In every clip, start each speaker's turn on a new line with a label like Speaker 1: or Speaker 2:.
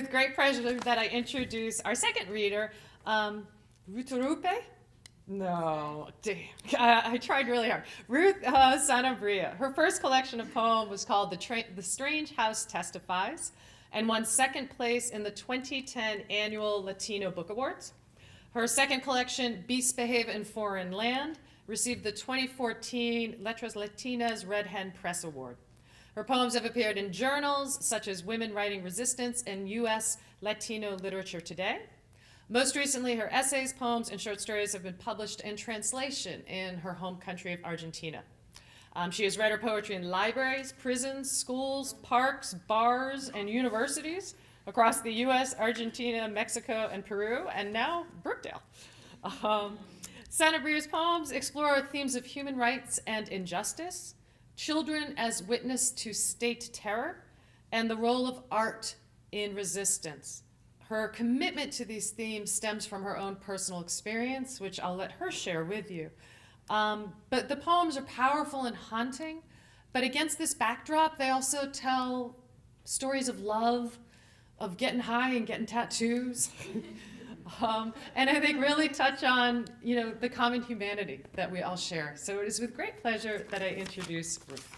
Speaker 1: with great pleasure that I introduce our second reader, Ruth Irupe. No, damn. I tried really hard. Ruth Sanabria. Her first collection of poems was called The Strange House Testifies and won second place in the 2010 annual Latino Book Awards. Her second collection, Beasts Behave in Foreign Land, received the 2014 Letras Latinas Red Hen Press Award. Her poems have appeared in journals such as Women Writing Resistance and U.S. Latino Literature Today. Most recently, her essays, poems, and short stories have been published in translation in her home country of Argentina. She has read her poetry in libraries, prisons, schools, parks, bars, and universities across the U.S., Argentina, Mexico, and Peru, and now Brookdale. Sanabria's poems explore themes of human rights and injustice, children as witness to state terror, and the role of art in resistance. Her commitment to these themes stems from her own personal experience, which I'll let her share with you. But the poems are powerful and haunting, but against this backdrop, they also tell stories of love, of getting high and getting tattoos, and I think really touch on, the common humanity that we all share. So it is with great pleasure that I introduce Ruth.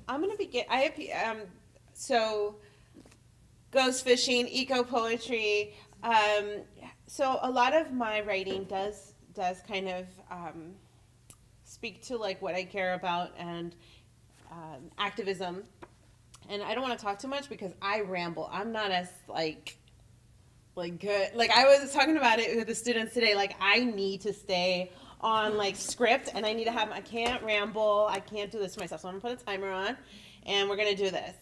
Speaker 2: I'm going to begin. So ghost fishing, eco poetry. So a lot of my writing does kind of speak to like what I care about and activism. And I don't want to talk too much because I ramble. I'm not as like good. Like I was talking about it with the students today. Like I need to stay on like script, and I need to have. I can't ramble. I can't do this to myself. So I'm gonna put a timer on, and we're gonna do this.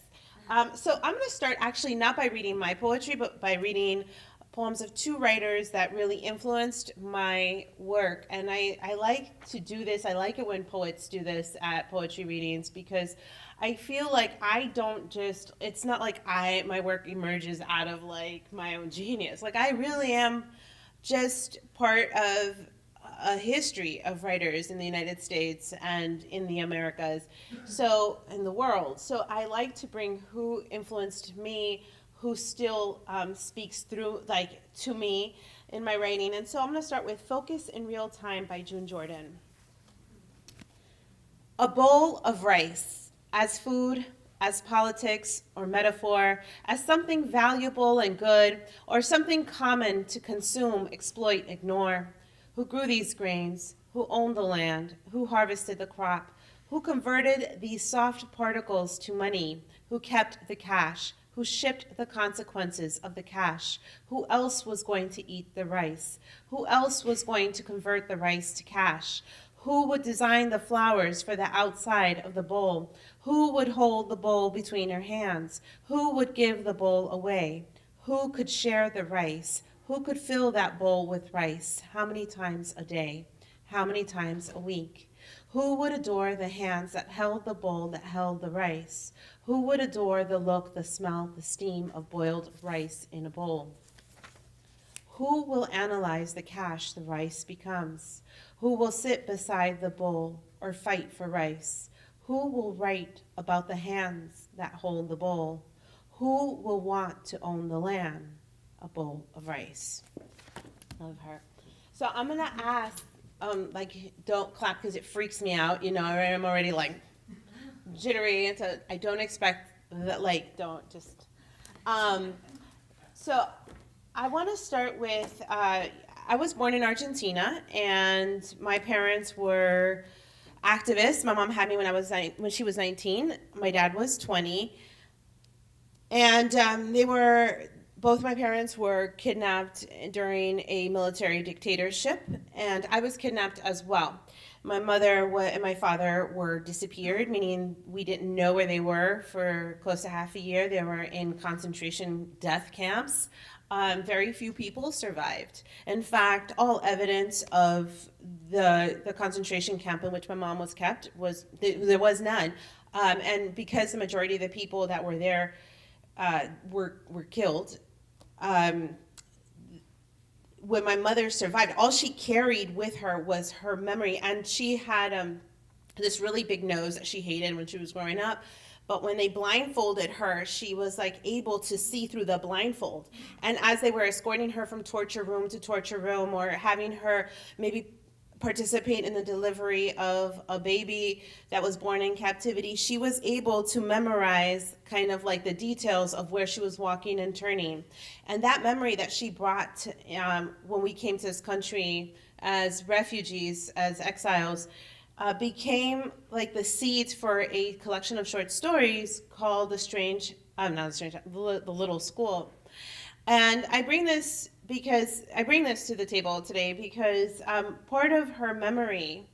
Speaker 2: So I'm gonna start actually not by reading my poetry, but by reading poems of two writers that really influenced my work. And I like to do this. I like it when poets do this at poetry readings because I feel like I don't just. It's not like my work emerges out of like my own genius. Like I really am just part of a history of writers in the United States and in the Americas, so in the world. So I like to bring who influenced me, who still speaks through to me in my writing. And so I'm going to start with Focus in Real Time by June Jordan. A bowl of rice, as food, as politics or metaphor, as something valuable and good, or something common to consume, exploit, ignore. Who grew these grains, who owned the land, who harvested the crop, who converted these soft particles to money, who kept the cash, who shipped the consequences of the cash, who else was going to eat the rice, who else was going to convert the rice to cash, who would design the flowers for the outside of the bowl, who would hold the bowl between her hands, who would give the bowl away, who could share the rice, who could fill that bowl with rice? How many times a day? How many times a week? Who would adore the hands that held the bowl that held the rice? Who would adore the look, the smell, the steam of boiled rice in a bowl? Who will analyze the cash the rice becomes? Who will sit beside the bowl or fight for rice? Who will write about the hands that hold the bowl? Who will want to own the land? A bowl of rice. Love her. So I'm gonna ask, don't clap because it freaks me out. I'm already like jittery, and so I don't expect that. Don't just. So I want to start with. I was born in Argentina, and my parents were activists. My mom had me when she was 19. My dad was 20, and both my parents were kidnapped during a military dictatorship, and I was kidnapped as well. My mother and my father were disappeared, meaning we didn't know where they were for close to half a year. They were in concentration death camps. Very few people survived. In fact, all evidence of the concentration camp in which my mom was kept there was none. And because the majority of the people that were there were killed. Um, when my mother survived, all she carried with her was her memory, and she had this really big nose that she hated when she was growing up. But when they blindfolded her, she was like able to see through the blindfold. And as they were escorting her from torture room to torture room, or having her maybe participate in the delivery of a baby that was born in captivity, she was able to memorize kind of like the details of where she was walking and turning. And that memory that she brought to, when we came to this country as refugees, as exiles, became like the seeds for a collection of short stories called The Little School. And I bring this to the table today because part of her memory,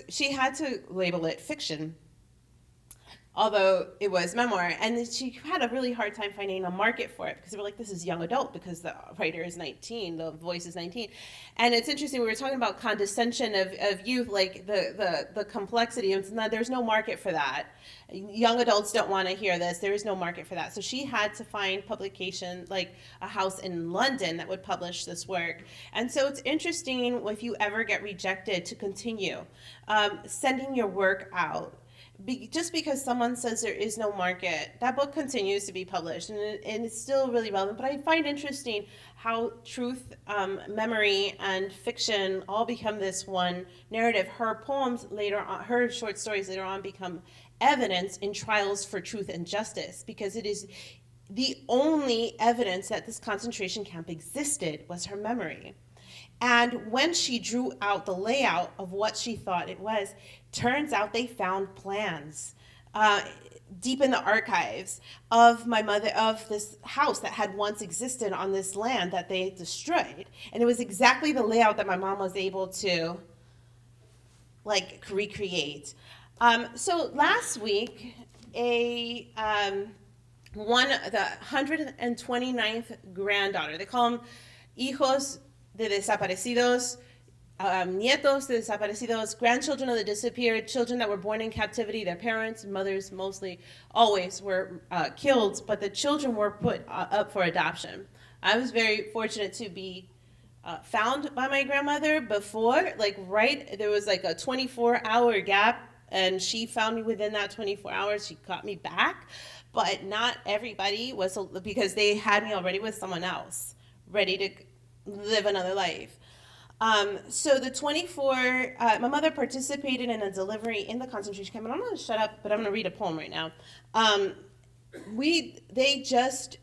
Speaker 2: she had to label it fiction, although it was memoir, and she had a really hard time finding a market for it because they were like, this is young adult because the writer is 19, the voice is 19. And it's interesting, we were talking about condescension of youth, like the complexity, and there's no market for that. Young adults don't want to hear this. There is no market for that. So she had to find publication, like a house in London that would publish this work. And so it's interesting if you ever get rejected to continue sending your work out. Just because someone says there is no market, that book continues to be published, and it's still really relevant. But I find interesting how truth, memory, and fiction all become this one narrative. Her poems later on, her short stories later on become evidence in trials for truth and justice, because it is the only evidence that this concentration camp existed was her memory. And when she drew out the layout of what she thought it was, turns out they found plans deep in the archives of this house that had once existed on this land that they destroyed. And it was exactly the layout that my mom was able to recreate. So last week, the 129th granddaughter, they call them hijos de desaparecidos, nietos de desaparecidos, grandchildren of the disappeared, children that were born in captivity. Their parents, mothers mostly, always were killed, but the children were put up for adoption. I was very fortunate to be found by my grandmother before, there was like a 24-hour gap, and she found me within that 24 hours. She got me back, but not everybody was, because they had me already with someone else, ready to live another life. So the 24, my mother participated in a delivery in the concentration camp, and I'm going to shut up, but I'm going to read a poem right now. They just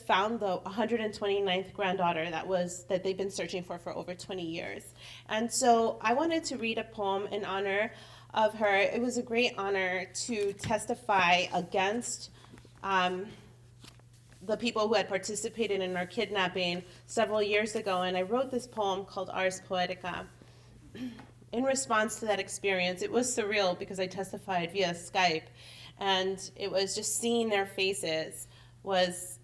Speaker 2: found the 129th granddaughter that they've been searching for over 20 years. And so I wanted to read a poem in honor of her. It was a great honor to testify against the people who had participated in our kidnapping several years ago, and I wrote this poem called Ars Poetica in response to that experience. It was surreal because I testified via Skype, and it was just seeing their faces was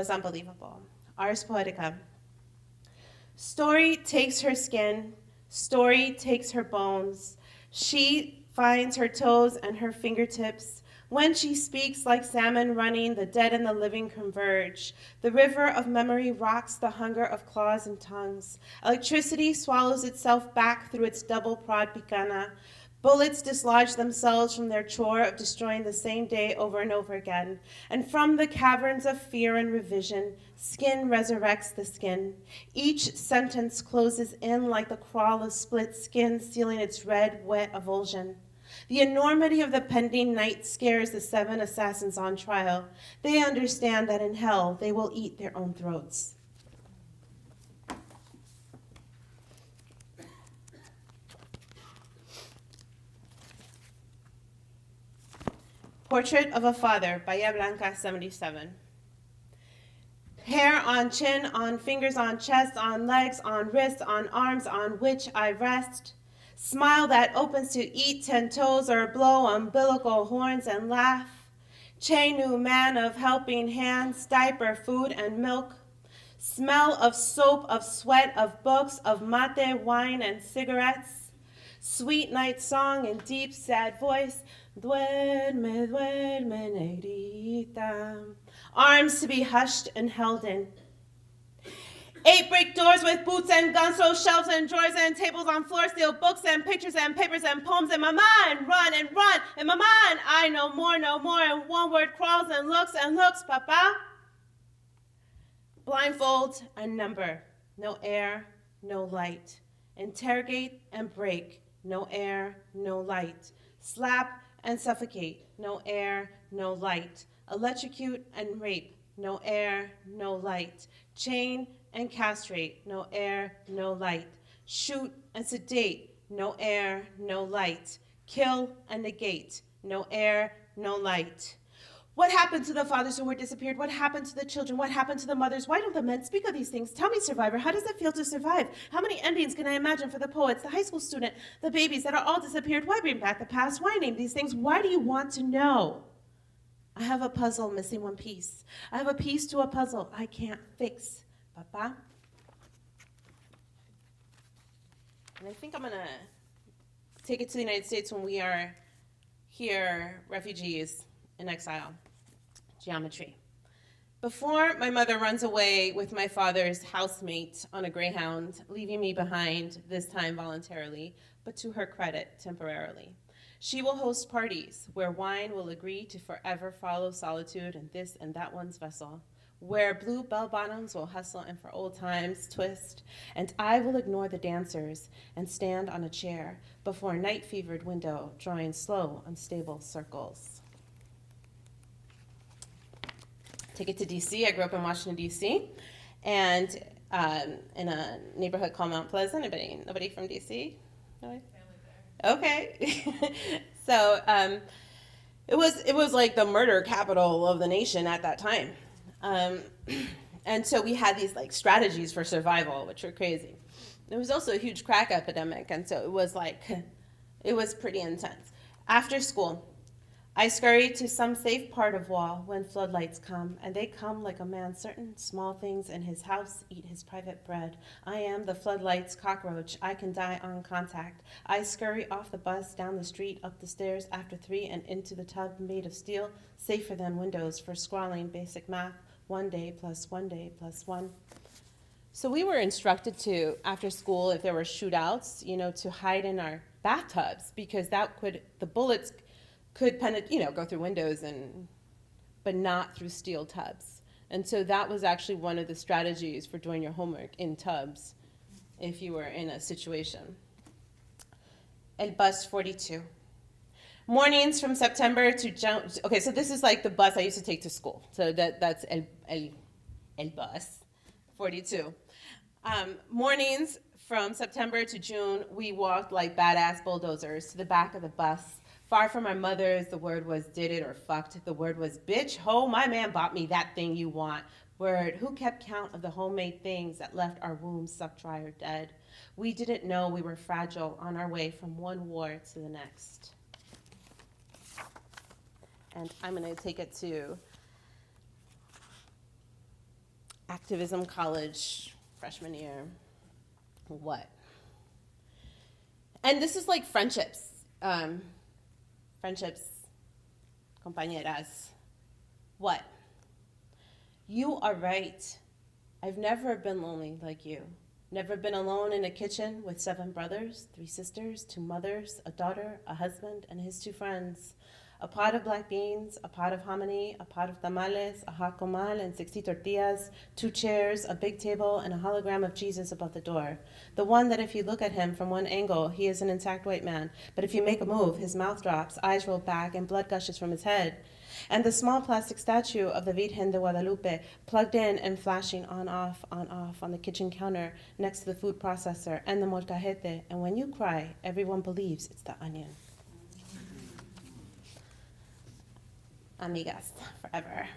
Speaker 2: unbelievable. Ars Poetica. Story takes her skin, story takes her bones. She finds her toes and her fingertips. When she speaks like salmon running, the dead and the living converge. The river of memory rocks the hunger of claws and tongues. Electricity swallows itself back through its double-prod picana. Bullets dislodge themselves from their chore of destroying the same day over and over again. And from the caverns of fear and revision, skin resurrects the skin. Each sentence closes in like the crawl of split skin, sealing its red, wet avulsion. The enormity of the pending night scares the 7 assassins on trial. They understand that in hell they will eat their own throats. Portrait of a Father, Bahia Blanca, 77. Hair on chin, on fingers, on chest, on legs, on wrists, on arms, on which I rest. Smile that opens to eat 10 toes or blow umbilical horns and laugh. Chenu man of helping hands, diaper, food, and milk. Smell of soap, of sweat, of books, of mate, wine, and cigarettes. Sweet night song and deep, sad voice. Duerme, duerme, negrita. Arms to be hushed and held in. 8 brick doors with boots and guns, so shelves and drawers and tables on floor, steel books and pictures and papers and poems in my mind. Run and run in my mind. I no more, and one word crawls and looks, papa. Blindfold and number. No air, no light. Interrogate and break. No air, no light. Slap and suffocate. No air, no light. Electrocute and rape. No air, no light. Chain and castrate. No air, no light. Shoot and sedate. No air, no light. Kill and negate. No air, no light. What happened to the fathers who were disappeared? What happened to the children? What happened to the mothers? Why don't the men speak of these things? Tell me, survivor, how does it feel to survive? How many endings can I imagine for the poets, the high school student, the babies that are all disappeared? Why bring back the past? Why name these things? Why do you want to know? I have a puzzle missing one piece. I have a piece to a puzzle I can't fix. Papa? And I think I'm going to take it to the United States when we are here, refugees in exile. Geometry. Before my mother runs away with my father's housemate on a Greyhound, leaving me behind, this time voluntarily, but to her credit, temporarily. She will host parties where wine will agree to forever follow solitude in this and that one's vessel, where blue bell-bottoms will hustle and for old times twist, and I will ignore the dancers and stand on a chair before a night-fevered window, drawing slow, unstable circles. Take it to D.C. I grew up in Washington, D.C., and in a neighborhood called Mount Pleasant. Nobody from D.C.? Nobody? Okay. So it was like the murder capital of the nation at that time. And so we had these like strategies for survival, which were crazy. There was also a huge crack epidemic, and so it was pretty intense. After school, I scurry to some safe part of wall when floodlights come, and they come like a man certain small things in his house eat his private bread. I am the floodlights cockroach. I can die on contact. I scurry off the bus, down the street, up the stairs after 3, and into the tub made of steel, safer than windows for scrawling basic math. 1 day plus 1 day plus 1. So we were instructed to, after school, if there were shootouts, to hide in our bathtubs, because the bullets could go through windows but not through steel tubs. And so that was actually one of the strategies for doing your homework in tubs if you were in a situation. El bus 42. Mornings from September to June. Okay, so this is like the bus I used to take to school. So that's el bus 42. Mornings from September to June, we walked like badass bulldozers to the back of the bus. Far from our mothers, the word was did it or fucked. The word was bitch, ho, my man bought me that thing you want. Word, who kept count of the homemade things that left our wombs sucked dry or dead? We didn't know we were fragile on our way from one war to the next. And I'm going to take it to Activism College, freshman year. What? And this is like friendships. Friendships, compañeras. What? You are right. I've never been lonely like you. Never been alone in a kitchen with 7 brothers, 3 sisters, 2 mothers, a daughter, a husband, and his 2 friends. A pot of black beans, a pot of hominy, a pot of tamales, a hot comal and 60 tortillas, 2 chairs, a big table, and a hologram of Jesus above the door. The one that if you look at him from one angle, he is an intact white man. But if you make a move, his mouth drops, eyes roll back, and blood gushes from his head. And the small plastic statue of the Virgen de Guadalupe, plugged in and flashing on-off on the kitchen counter next to the food processor and the molcajete. And when you cry, everyone believes it's the onion. Amigas, forever.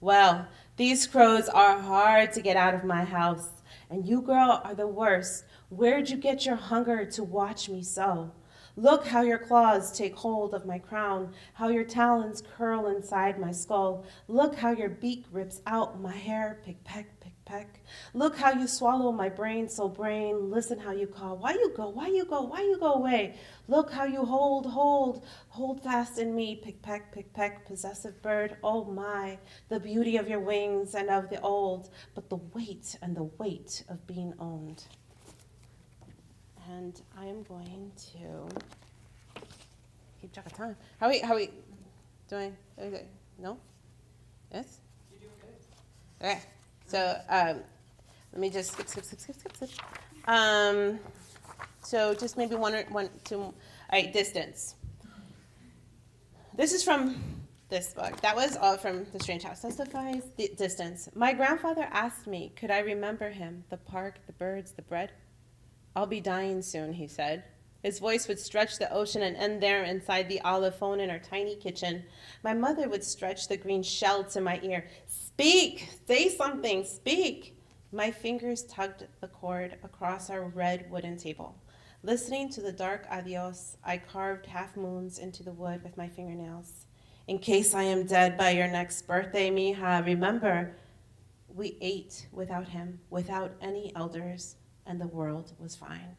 Speaker 2: Well, these crows are hard to get out of my house, and you, girl, are the worst. Where'd you get your hunger to watch me sew? Look how your claws take hold of my crown, how your talons curl inside my skull. Look how your beak rips out my hair, pick, peck, pick, peck. Look how you swallow my brain, so brain, listen how you call. Why you go, why you go, why you go away? Look how you hold fast in me, pick peck, possessive bird. Oh my, the beauty of your wings and of the old, but the weight and the weight of being owned. And I am going to keep track of time. How we doing? Okay. No? Yes?
Speaker 1: You're doing good.
Speaker 2: Okay. So let me just skip. So just maybe one, two. All right, distance. This is from this book. That was all from The Strange House. Testifies the distance. My grandfather asked me, could I remember him, the park, the birds, the bread? I'll be dying soon, he said. His voice would stretch the ocean and end there inside the olive phone in our tiny kitchen. My mother would stretch the green shell to my ear. Speak! Say something! Speak! My fingers tugged the cord across our red wooden table. Listening to the dark adios, I carved half moons into the wood with my fingernails. In case I am dead by your next birthday, mija, remember, we ate without him, without any elders, and the world was fine.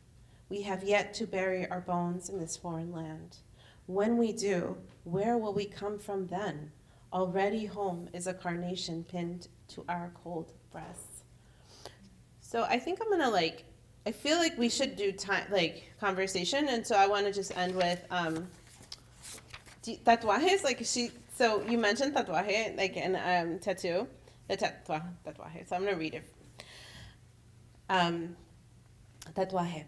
Speaker 2: We have yet to bury our bones in this foreign land. When we do, where will we come from then? Already home is a carnation pinned to our cold breasts. So I think I'm gonna I feel like we should do time, conversation, and so I want to just end with tatuajes. So you mentioned tatuaje, in tattoo, the tatuaje. So I'm gonna read it. Tatuaje.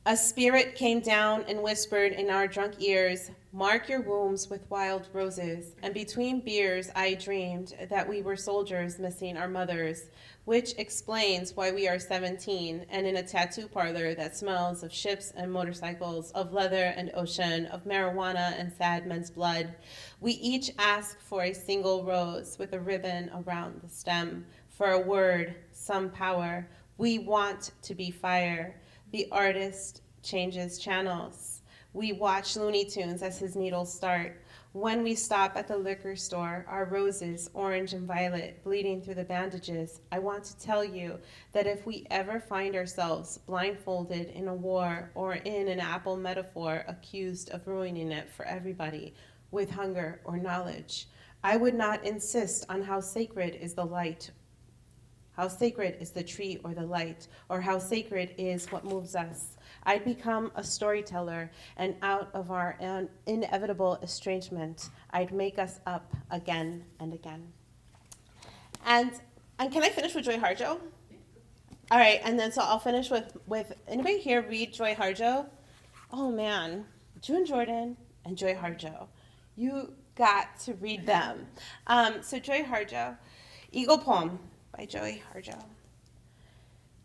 Speaker 2: A spirit came down and whispered in our drunk ears, mark your wombs with wild roses. And between beers, I dreamed that we were soldiers missing our mothers, which explains why we are 17 and in a tattoo parlor that smells of ships and motorcycles, of leather and ocean, of marijuana and sad men's blood. We each ask for a single rose with a ribbon around the stem, for a word, some power. We want to be fire. The artist changes channels. We watch Looney Tunes as his needles start. When we stop at the liquor store, our roses, orange and violet, bleeding through the bandages, I want to tell you that if we ever find ourselves blindfolded in a war or in an apple metaphor accused of ruining it for everybody with hunger or knowledge, I would not insist on how sacred is the light, how sacred is the tree or the light, or how sacred is what moves us. I'd become a storyteller, and out of our inevitable estrangement, I'd make us up again and again. And can I finish with Joy Harjo? All right, and then so I'll finish with anybody here read Joy Harjo? Oh man, June Jordan and Joy Harjo. You got to read them. So Joy Harjo, Eagle Poem by Joy Harjo.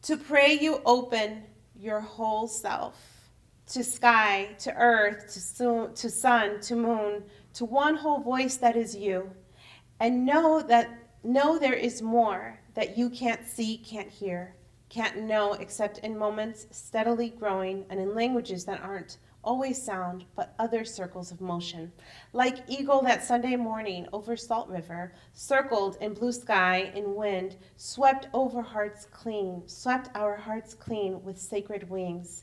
Speaker 2: To pray you open your whole self, to sky, to earth, to sun, to moon, to one whole voice that is you, and know there is more that you can't see, can't hear, can't know except in moments steadily growing and in languages that aren't always sound, but other circles of motion. Like eagle that Sunday morning over Salt River, circled in blue sky in wind, swept our hearts clean with sacred wings.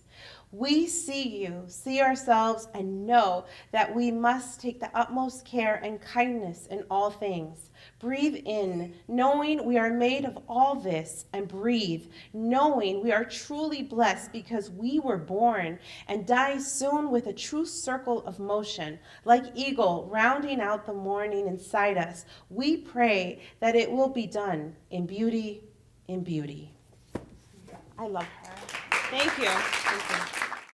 Speaker 2: We see you, see ourselves, and know that we must take the utmost care and kindness in all things. Breathe in, knowing we are made of all this, and breathe, knowing we are truly blessed because we were born, and die soon with a true circle of motion. Like eagle rounding out the morning inside us, we pray that it will be done in beauty, in beauty. I love her. Thank you. Thank you.